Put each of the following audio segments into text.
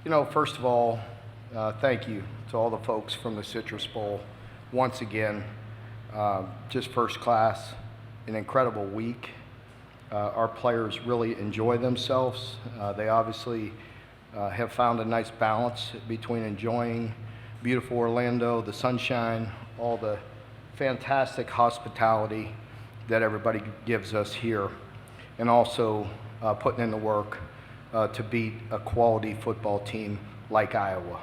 First of all, thank you to all the folks from the Citrus Bowl. Once again, just first class, an incredible week. Our players really enjoy themselves. They obviously have found a nice balance between enjoying beautiful Orlando, the sunshine, all the fantastic hospitality that everybody gives us here, and also putting in the work to beat a quality football team like Iowa.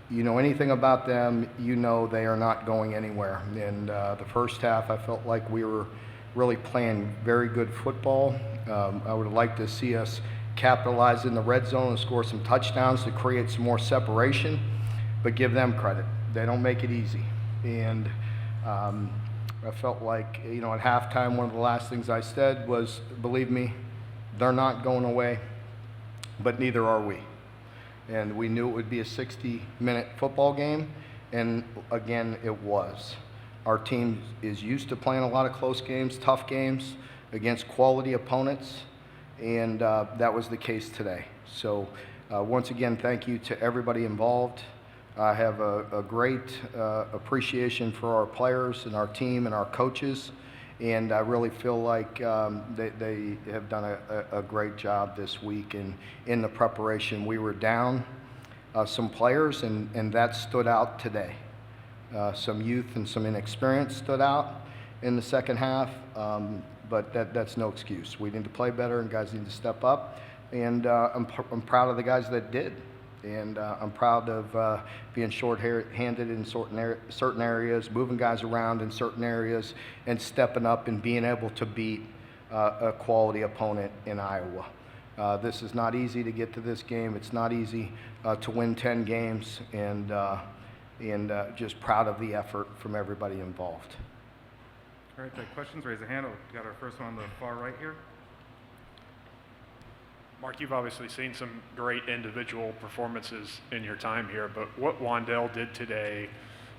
You know anything about them, you know they are not going anywhere. And the first half, I felt like we were really playing very good football. I would like to see us capitalize in the red zone and score some touchdowns to create some more separation, but give them credit. They don't make it easy. And I felt like, at halftime, one of the last things I said was, believe me, they're not going away, but neither are we. And we knew it would be a 60-minute football game, and again, it was. Our team is used to playing a lot of close games, tough games, against quality opponents, and that was the case today. So once again, thank you to everybody involved. I have a great appreciation for our players and our team and our coaches, and I really feel like they have done a great job this week in the preparation. We were down some players, and that stood out today. Some youth and some inexperience stood out in the second half, but that's no excuse. We need to play better, and guys need to step up, and I'm proud of the guys that did. And I'm proud of being short-handed in certain areas, moving guys around in certain areas, and stepping up and being able to beat a quality opponent in Iowa. This is not easy to get to this game. It's not easy to win 10 games, and just proud of the effort from everybody involved. All right, take questions. Raise a hand. We got our first one on the far right here. Mark, you've obviously seen some great individual performances in your time here, but what Wan'Dale did today,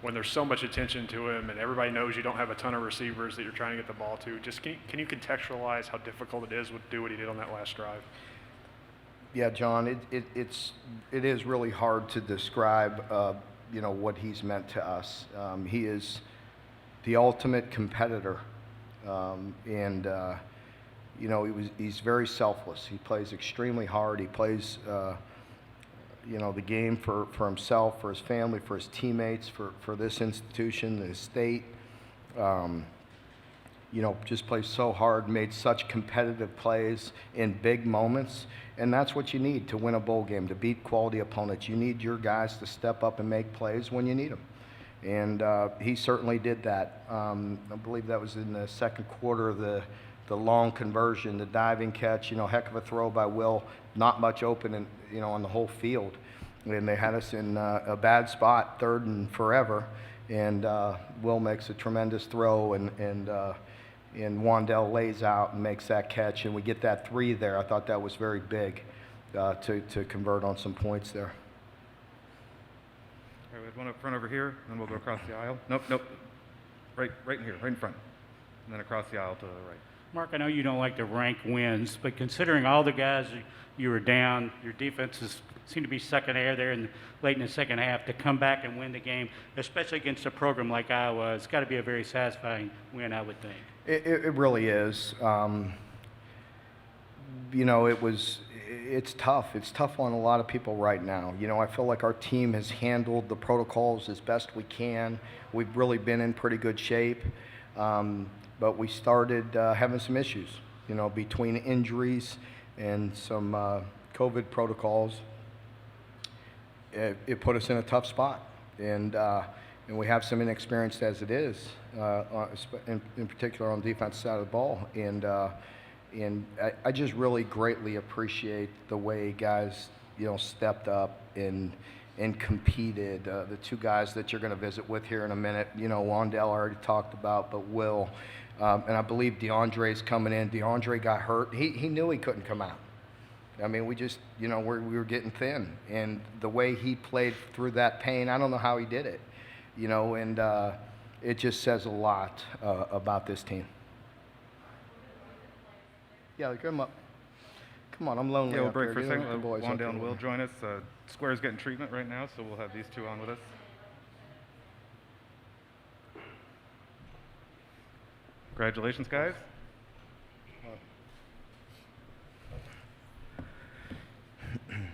when there's so much attention to him and everybody knows you don't have a ton of receivers that you're trying to get the ball to, just can you contextualize how difficult it is to do what he did on that last drive? Yeah, John, it is really hard to describe, what he's meant to us. He is the ultimate competitor, he's very selfless. He plays extremely hard. He plays, the game for himself, for his family, for his teammates, for this institution, his state. Just plays so hard, made such competitive plays in big moments. And that's what you need to win a bowl game, to beat quality opponents. You need your guys to step up and make plays when you need them. And he certainly did that. I believe that was in the second quarter of the long conversion, the diving catch, heck of a throw by Will, not much open, on the whole field. And they had us in a bad spot, 3rd and forever, and Will makes a tremendous throw, and Wan'Dale lays out and makes that catch, and we get that 3 there. I thought that was very big to convert on some points there. All right, we have one up front over here, and then we'll go across the aisle. Nope. Right in here, right in front. And then across the aisle to the right. Mark, I know you don't like to rank wins, but considering all the guys you were down, your defenses seem to be sucking air there late in the second half, to come back and win the game, especially against a program like Iowa, it's got to be a very satisfying win, I would think. It really is. It's tough. It's tough on a lot of people right now. I feel like our team has handled the protocols as best we can. We've really been in pretty good shape. But we started having some issues, between injuries and some COVID protocols. It put us in a tough spot, and we have some inexperience as it is, in particular on the defensive side of the ball. And I just really greatly appreciate the way guys, stepped up and competed. The 2 guys that you're going to visit with here in a minute, Wan'Dale already talked about, but Will. And I believe DeAndre's coming in. DeAndre got hurt. He knew he couldn't come out. I mean, we just, we were getting thin. And the way he played through that pain, I don't know how he did it, and it just says a lot about this team. Yeah, come Come on, I'm lonely Yeah, we'll up break here. for a Get second. with the boys up Wan'Dale and here. Will join us. Square's getting treatment right now, so we'll have these two on with us. Congratulations, guys.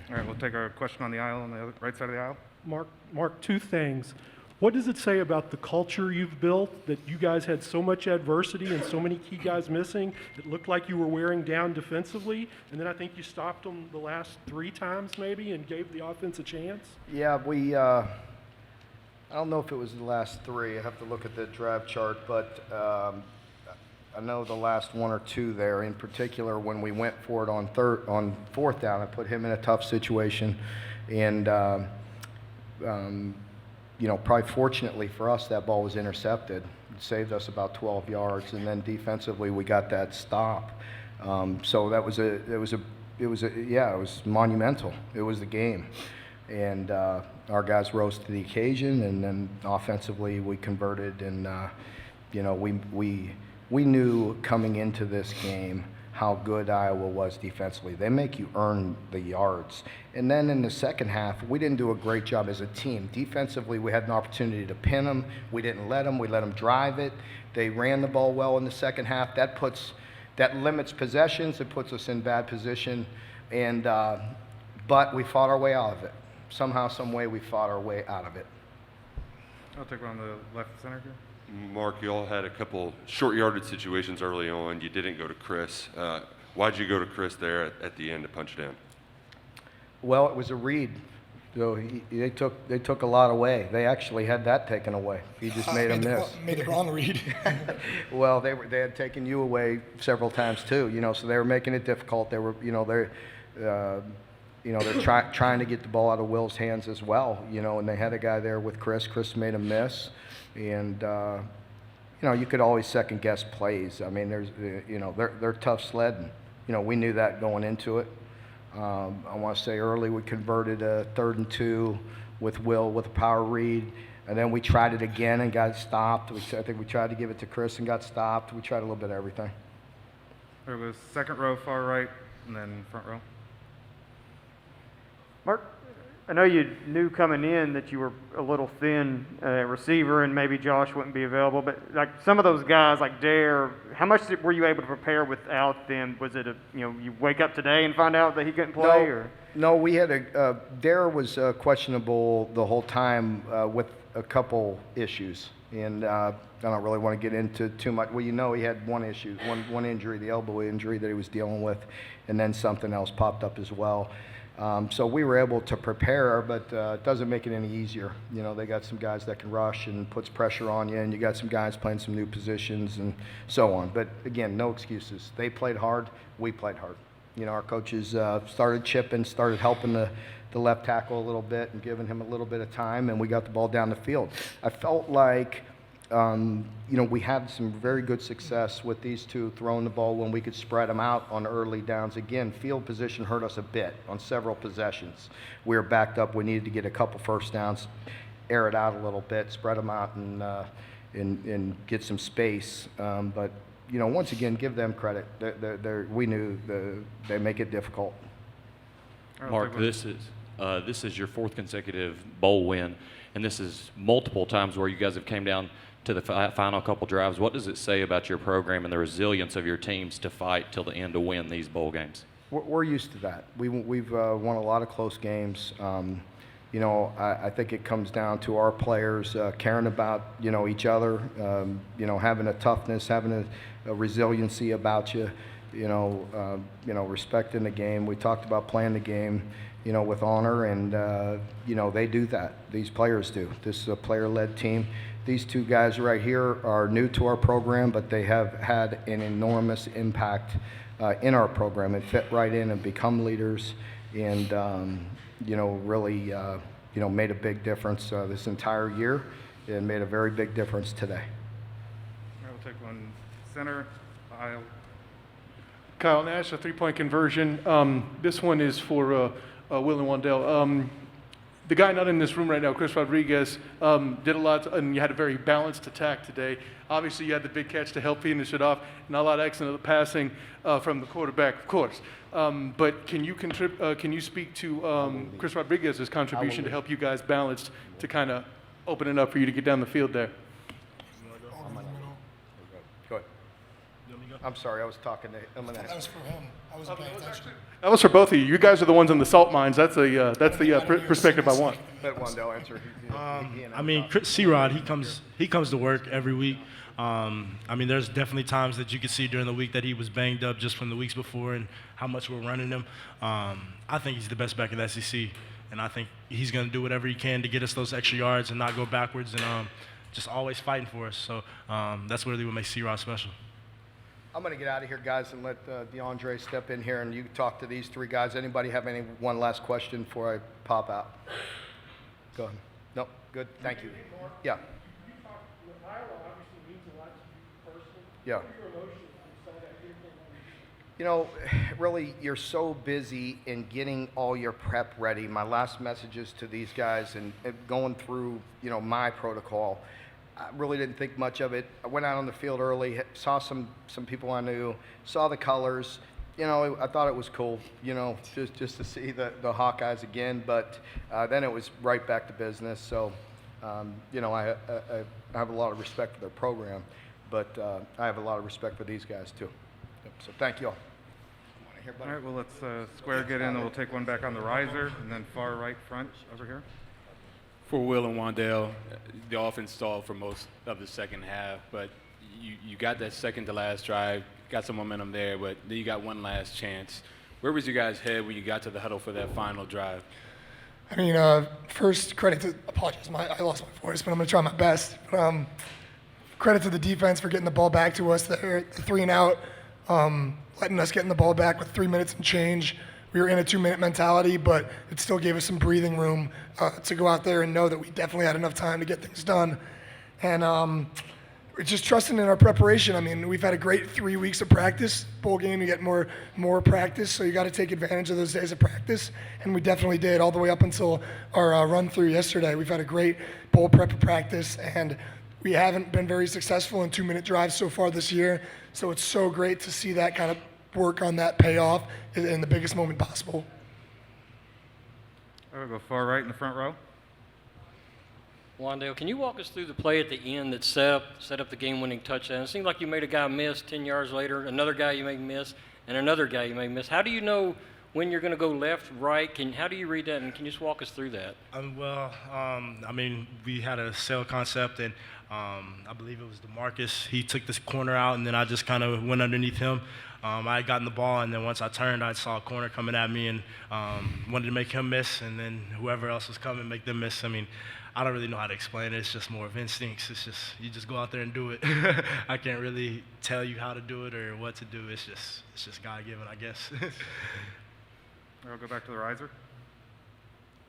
All right, we'll take our question on the aisle on the other, right side of the aisle. Mark, two things. What does it say about the culture you've built that you guys had so much adversity and so many key guys missing? It looked like you were wearing down defensively, and then I think you stopped them the last 3 times maybe and gave the offense a chance? Yeah, I don't know if it was the last 3. I have to look at the drive chart, but I know the last 1 or 2 there, in particular, when we went for it on 4th down, I put him in a tough situation, and probably fortunately for us, that ball was intercepted. It saved us about 12 yards, and then defensively, we got that stop. So it was monumental. It was the game, and our guys rose to the occasion, and then offensively, we converted, and we knew coming into this game how good Iowa was defensively. They make you earn the yards. And then in the second half, we didn't do a great job as a team. Defensively, we had an opportunity to pin them. We didn't let them. We let them drive it. They ran the ball well in the second half. That limits possessions. It puts us in bad position. And but we fought our way out of it. Somehow, some way, we fought our way out of it. I'll take one on the left center here. Mark, you all had a couple short yardage situations early on. You didn't go to Chris. Why'd you go to Chris there at the end to punch it in? Well, it was a read. So they took a lot away. They actually had that taken away. He just made a miss. Made the wrong read. Well, they had taken you away several times too. So they were making it difficult. They were they're trying to get the ball out of Will's hands as well. And they had a guy there with Chris. Chris made a miss, and you could always second guess plays. I mean, they're tough sledding. We knew that going into it. I want to say early we converted a 3rd and 2 with Will with a power read, and then we tried it again and got stopped. I think we tried to give it to Chris and got stopped. We tried a little bit of everything. There was second row, far right, and then front row. Mark, I know you knew coming in that you were a little thin receiver and maybe Josh wouldn't be available, but like some of those guys like Dare, how much were you able to prepare without them? Was it you wake up today and find out that he couldn't play? No, we had Dare was questionable the whole time with a couple issues, and I don't really want to get into too much. Well, he had one issue, one injury, the elbow injury that he was dealing with, and then something else popped up as well. So we were able to prepare, but it doesn't make it any easier. They got some guys that can rush and puts pressure on you, and you got some guys playing some new positions and so on. But again, no excuses. They played hard. We played hard. Our coaches started chipping, started helping the left tackle a little bit and giving him a little bit of time, and we got the ball down the field. I felt like we had some very good success with these two throwing the ball when we could spread them out on early downs. Again, field position hurt us a bit on several possessions. We were backed up. We needed to get a couple first downs, air it out a little bit, spread them out, and get some space. But once again, give them credit. We knew they make it difficult. All right, Mark, this is your 4th consecutive bowl win, and this is multiple times where you guys have came down to the final couple drives. What does it say about your program and the resilience of your teams to fight till the end to win these bowl games? We're used to that. We've won a lot of close games. I think it comes down to our players caring about each other, having a toughness, having a resiliency about you, respecting the game. We talked about playing the game, with honor, and they do that. These players do. This is a player-led team. These two guys right here are new to our program, but they have had an enormous impact in our program and fit right in and become leaders, and really made a big difference this entire year, and made a very big difference today. All right, we'll take one center aisle. Kyle Nash, a 3-point conversion. This one is for Will and Wan'Dale. the guy not in this room right now, Chris Rodriguez, did a lot, and you had a very balanced attack today. Obviously, you had the big catch to help finish it off, and a lot of excellent passing from the quarterback, of course. But can you speak to Chris Rodriguez's contribution to help you guys balance to kind of open it up for you to get down the field there? Go ahead. I'm sorry, I was talking to him. That was for him. I wasn't paying attention. That was for both of you. You guys are the ones in the salt mines. That's the perspective I want. Let Wan'Dale answer. I mean, C-Rod, he comes to work every week. I mean, there's definitely times that you could see during the week that he was banged up just from the weeks before and how much we're running him. I think he's the best back in the SEC, and I think he's going to do whatever he can to get us those extra yards and not go backwards and just always fighting for us. So that's really what makes C-Rod special. I'm going to get out of here, guys, and let DeAndre step in here, and you talk to these three guys. Anybody have one last question before I pop out? Go ahead. No, good. Thank you. Yeah. Yeah. You know, really, you're so busy in getting all your prep ready. My last messages to these guys and going through, my protocol, I really didn't think much of it. I went out on the field early, saw some people I knew, saw the colors. I thought it was cool, just to see the Hawkeyes again. But then it was right back to business. So, I have a lot of respect for their program, but I have a lot of respect for these guys too. So thank you all. All right, well, let's square get in, and we'll take one back on the riser, and then far right front over here. For Will and Wan'Dale, the offense stalled for most of the second half, but you got that second to last drive, got some momentum there, but then you got one last chance. Where was your guys' head when you got to the huddle for that final drive? I mean, first credit to, apologize, I lost my voice, but I'm going to try my best. Credit to the defense for getting the ball back to us, the 3 and out, letting us getting the ball back with 3 minutes and change. We were in a 2-minute mentality, but it still gave us some breathing room to go out there and know that we definitely had enough time to get things done. And we're just trusting in our preparation. I mean, we've had a great 3 weeks of practice. Bowl game, you get more practice, so you got to take advantage of those days of practice. And we definitely did all the way up until our run through yesterday. We've had a great bowl prep practice, and we haven't been very successful in 2-minute drives so far this year. So it's so great to see that kind of work on that payoff in the biggest moment possible. All right, we'll go far right in the front row. Wan'Dale, can you walk us through the play at the end that set up the game-winning touchdown? It seemed like you made a guy miss 10 yards later, another guy you may miss, and another guy you may miss. How do you know when you're going to go left, right? How do you read that, and can you just walk us through that? I mean, we had a sail concept, and I believe it was DeMarcus. He took this corner out, and then I just kind of went underneath him. I had gotten the ball, and then once I turned, I saw a corner coming at me and wanted to make him miss, and then whoever else was coming, make them miss. I mean, I don't really know how to explain it. It's just more of instincts. It's just, you just go out there and do it. I can't really tell you how to do it or what to do. It's just God-given, I guess. I'll go back to the riser.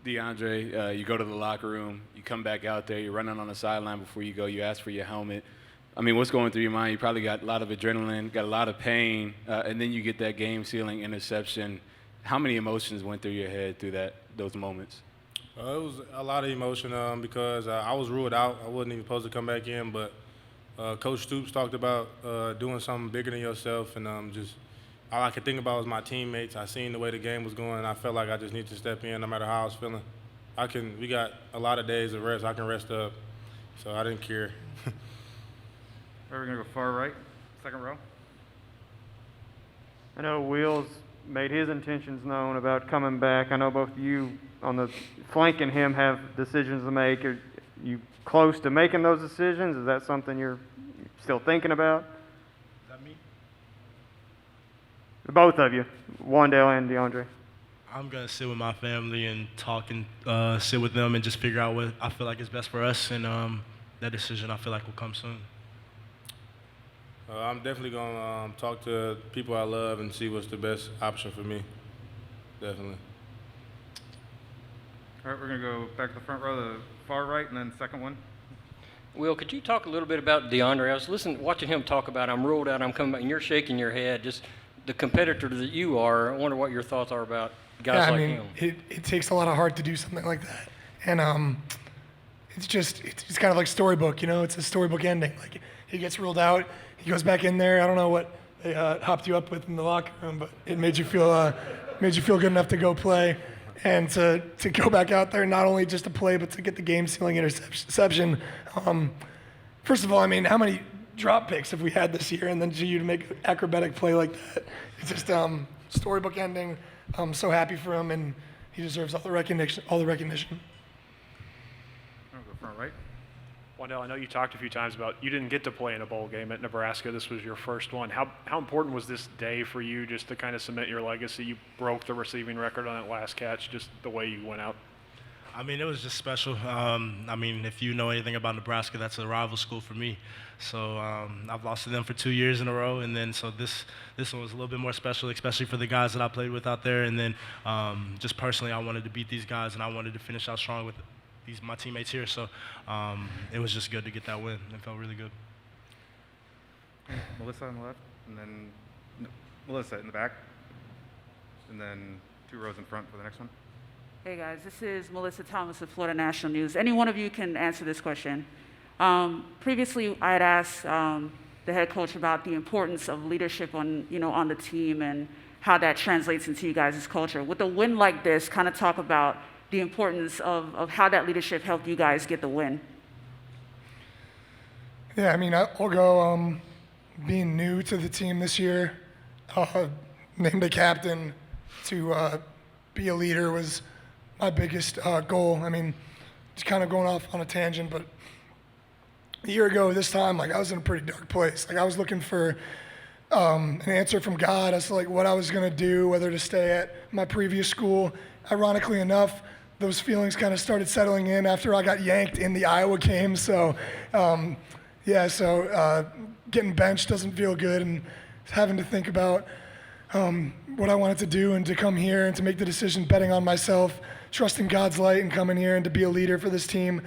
DeAndre, you go to the locker room, you come back out there, you're running on the sideline before you go, you ask for your helmet. I mean, what's going through your mind? You probably got a lot of adrenaline, got a lot of pain, and then you get that game-sealing interception. How many emotions went through your head through those moments? It was a lot of emotion because I was ruled out. I wasn't even supposed to come back in, but Coach Stoops talked about doing something bigger than yourself, and just all I could think about was my teammates. I seen the way the game was going, and I felt like I just needed to step in no matter how I was feeling. We got a lot of days of rest. I can rest up, so I didn't care. All right, we're going to go far right, second row. I know Will's made his intentions known about coming back. I know both of you on the flanking him have decisions to make. Are you close to making those decisions? Is that something you're still thinking about? Is that me? Both of you, Wan'Dale and DeAndre. I'm going to sit with my family and talk and sit with them and just figure out what I feel like is best for us, and that decision I feel like will come soon. I'm definitely going to talk to people I love and see what's the best option for me. Definitely. All right, we're going to go back to the front row, the far right, and then second one. Will, could you talk a little bit about DeAndre? I was watching him talk about I'm ruled out, I'm coming back, and you're shaking your head. Just the competitor that you are, I wonder what your thoughts are about guys like him. It takes a lot of heart to do something like that. And it's kind of like storybook, you know, it's a storybook ending. Like he gets ruled out, he goes back in there. I don't know what they hopped you up with in the locker room, but it made you feel good enough to go play. And to go back out there, not only just to play, but to get the game-sealing interception. First of all, I mean, how many drop picks have we had this year? And then for you to make an acrobatic play like that, it's just storybook ending. I'm so happy for him, and he deserves all the recognition. I'll go front right. Wan'Dale, I know you talked a few times about you didn't get to play in a bowl game at Nebraska. This was your first one. How important was this day for you just to kind of cement your legacy? You broke the receiving record on that last catch, just the way you went out. I mean, it was just special. I mean, if you know anything about Nebraska, that's a rival school for me. So I've lost to them for 2 years in a row, and then so this one was a little bit more special, especially for the guys that I played with out there. And then just personally, I wanted to beat these guys, and I wanted to finish out strong with my teammates here. So it was just good to get that win. It felt really good. Melissa on the left, and then Melissa in the back, and then 2 rows in front for the next one. Hey guys, this is Melissa Thomas of Florida National News. Any one of you can answer this question. Previously, I had asked the head coach about the importance of leadership on the team and how that translates into you guys' culture. With a win like this, kind of talk about the importance of how that leadership helped you guys get the win. Yeah, I mean, I'll go being new to the team this year, named a captain to be a leader was my biggest goal. I mean, just kind of going off on a tangent, but a year ago this time, like I was in a pretty dark place. Like I was looking for an answer from God as to like what I was gonna do, whether to stay at my previous school. Ironically enough, those feelings kind of started settling in after I got yanked in the Iowa game. So, getting benched doesn't feel good, and having to think about what I wanted to do and to come here and to make the decision, betting on myself, trusting God's light, and coming here and to be a leader for this team.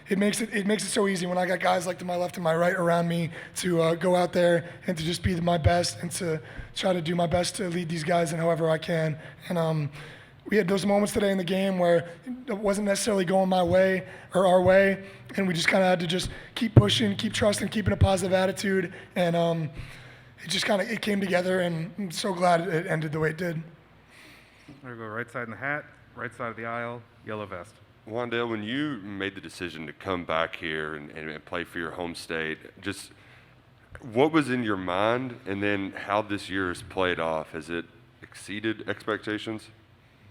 It makes it so easy when I got guys like to my left and my right around me to go out there and to just be my best and to try to do my best to lead these guys in however I can. And we had those moments today in the game where it wasn't necessarily going my way or our way, and we just kind of had to just keep pushing, keep trusting, keeping a positive attitude, and it came together, and I'm so glad it ended the way it did. There we go, right side in the hat, right side of the aisle, yellow vest. Wan'Dale, when you made the decision to come back here and play for your home state, just what was in your mind, and then how this year has played off? Has it exceeded expectations?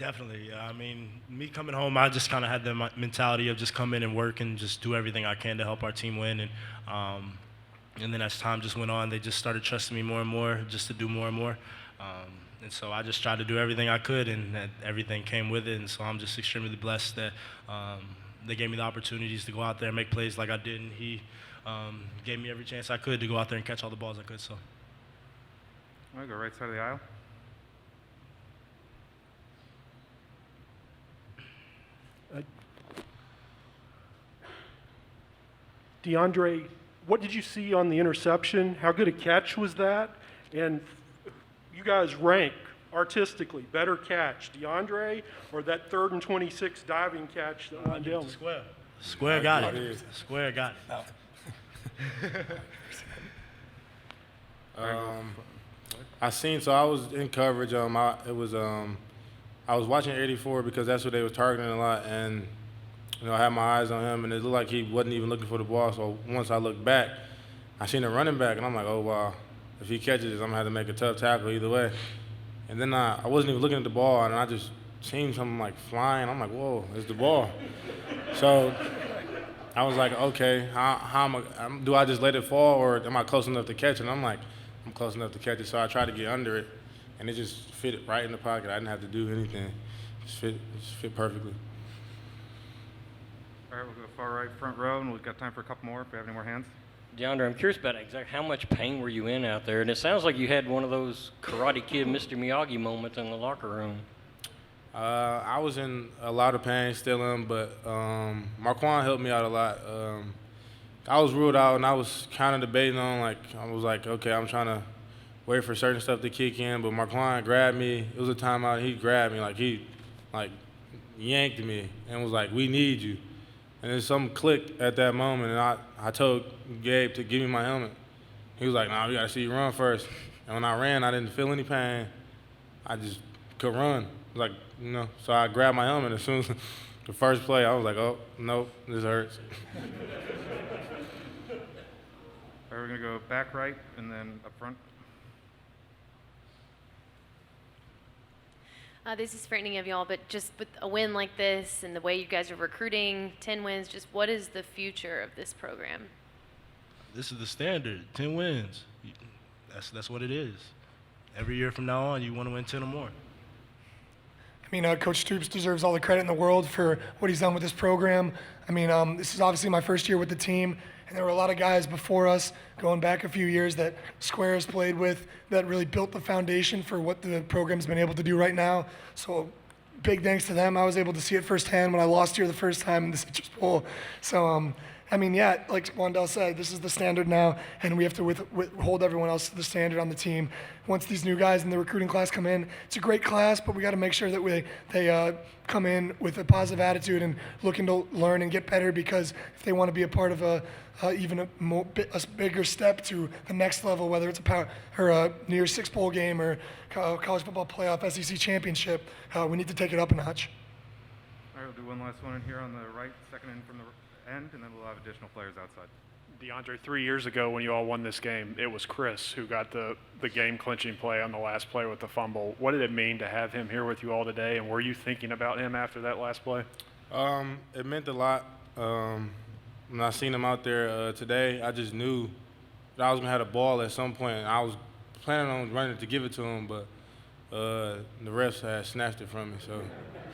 Definitely. I mean, me coming home, I just kind of had the mentality of just come in and work and just do everything I can to help our team win. And then as time just went on, they just started trusting me more and more, just to do more and more. And so I just tried to do everything I could, and everything came with it. And so I'm just extremely blessed that they gave me the opportunities to go out there and make plays like I did. And he gave me every chance I could to go out there and catch all the balls I could. So. All right, go right side of the aisle. DeAndre, what did you see on the interception? How good a catch was that? And you guys rank artistically, better catch, DeAndre or that 3rd and 26 diving catch that Wan'Dale? Square got it. Square got it. I was in coverage. I was watching 84 because that's what they were targeting a lot, and I had my eyes on him, and it looked like he wasn't even looking for the ball. So once I looked back, I seen a running back, and I'm like, oh wow, if he catches this, I'm gonna have to make a tough tackle either way. And then I wasn't even looking at the ball, and I just seen something like flying. I'm like, whoa, it's the ball. So I was like, okay, do I just let it fall, or am I close enough to catch it? And I'm like, I'm close enough to catch it. So I tried to get under it, and it just fit right in the pocket. I didn't have to do anything. It just fit perfectly. All right, we'll go far right front row, and we've got time for a couple more if we have any more hands. DeAndre, I'm curious about exactly how much pain were you in out there? And it sounds like you had one of those Karate Kid Mr. Miyagi moments in the locker room. I was in a lot of pain still in, but Marquand helped me out a lot. I was ruled out, and I was kind of debating on, I was like, okay, I'm trying to wait for certain stuff to kick in, but Marquand grabbed me. It was a timeout, he grabbed me, yanked me and was like, "We need you." And then something clicked at that moment, and I told Gabe to give me my helmet. He was like, "Nah, we gotta see you run first." And when I ran, I didn't feel any pain. I just could run. Like, so I grabbed my helmet as soon as the first play, I was like, "Oh, nope, this hurts." All right, we're going to go back right and then up front. This is for any of y'all, but just with a win like this and the way you guys are recruiting, 10 wins, just what is the future of this program? This is the standard, 10 wins. That's what it is. Every year from now on, you want to win 10 or more. I mean, Coach Stoops deserves all the credit in the world for what he's done with this program. I mean, this is obviously my first year with the team, and there were a lot of guys before us, going back a few years, that Squares played with, that really built the foundation for what the program's been able to do right now. So big thanks to them. I was able to see it firsthand when I lost here the first time in the Citrus Bowl. So, I mean, yeah, like Wan'Dale said, this is the standard now, and we have to hold everyone else to the standard on the team. Once these new guys in the recruiting class come in, it's a great class, but we got to make sure that they come in with a positive attitude and looking to learn and get better, because if they want to be a part of a bigger step to the next level, whether it's a New Year's Six bowl game or college football playoff, SEC championship, we need to take it up a notch. All right, we'll do one last one in here on the right, second in from the end, and then we'll have additional players outside. DeAndre, 3 years ago when you all won this game, it was Chris who got the game-clinching play on the last play with the fumble. What did it mean to have him here with you all today, and were you thinking about him after that last play? It meant a lot. When I seen him out there today, I just knew that I was gonna have the ball at some point. I was planning on running to give it to him, but the refs had snatched it from me, so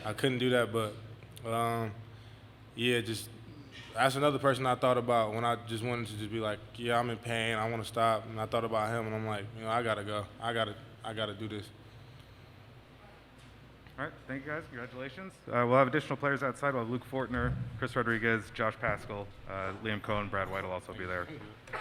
I couldn't do that. But yeah, just that's another person I thought about when I just wanted to just be like, yeah, I'm in pain, I want to stop, and I thought about him, and I'm like, I gotta go, I gotta do this. All right, thank you guys. Congratulations. We'll have additional players outside. We'll have Luke Fortner, Chris Rodriguez, Josh Pascal, Liam Cohen, Brad White will also be there.